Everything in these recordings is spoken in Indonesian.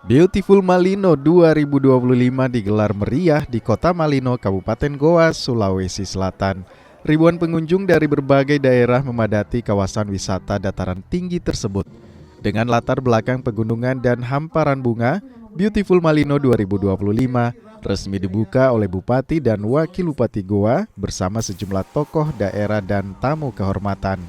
Beautiful Malino 2025 digelar meriah di Kota Malino, Kabupaten Goa, Sulawesi Selatan. Ribuan pengunjung dari berbagai daerah memadati kawasan wisata dataran tinggi tersebut. Dengan latar belakang pegunungan dan hamparan bunga, Beautiful Malino 2025 resmi dibuka oleh Bupati dan Wakil Bupati Goa bersama sejumlah tokoh daerah dan tamu kehormatan.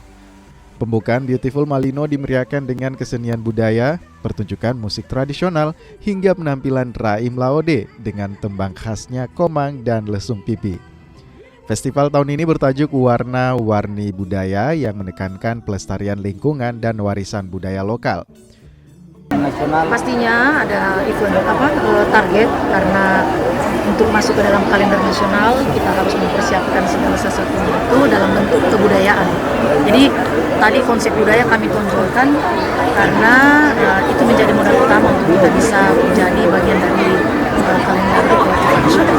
Pembukaan Beautiful Malino dimeriahkan dengan kesenian budaya, pertunjukan musik tradisional, hingga penampilan Raim Laode dengan tembang khasnya Komang dan Lesung Pipi. Festival tahun ini bertajuk Warna-Warni Budaya yang menekankan pelestarian lingkungan dan warisan budaya lokal. Pastinya ada event target karena untuk masuk ke dalam kalender nasional kita harus mempersiapkan segala sesuatunya itu dalam bentuk kebudayaan. Jadi tadi konsep budaya kami tonjolkan karena itu menjadi modal utama untuk kita bisa menjadi bagian dari kalender nasional.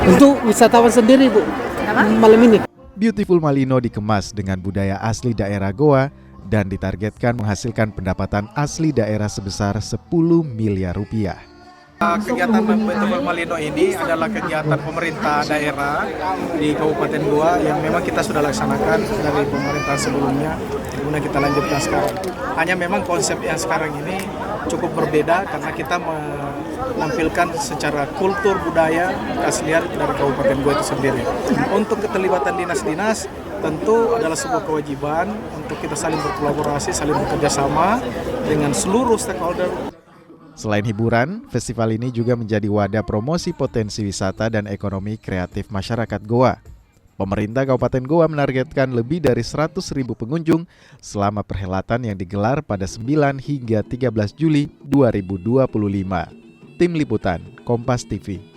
Untuk wisatawan sendiri, Bu, malam ini Beautiful Malino dikemas dengan budaya asli daerah Goa dan ditargetkan menghasilkan pendapatan asli daerah sebesar 10 miliar rupiah. Kegiatan Beautiful Malino ini adalah kegiatan pemerintah daerah di Kabupaten Goa yang memang kita sudah laksanakan dari pemerintah sebelumnya, kemudian kita lanjutkan sekarang. Hanya memang konsep yang sekarang ini cukup berbeda karena kita menampilkan secara kultur budaya keaslian dari Kabupaten Goa itu sendiri. Untuk keterlibatan dinas-dinas tentu adalah sebuah kewajiban untuk kita saling berkolaborasi, saling bekerja sama dengan seluruh stakeholder. Selain hiburan, festival ini juga menjadi wadah promosi potensi wisata dan ekonomi kreatif masyarakat Goa. Pemerintah Kabupaten Goa menargetkan lebih dari 100.000 pengunjung selama perhelatan yang digelar pada 9 hingga 13 Juli 2025. Tim Liputan, Kompas TV.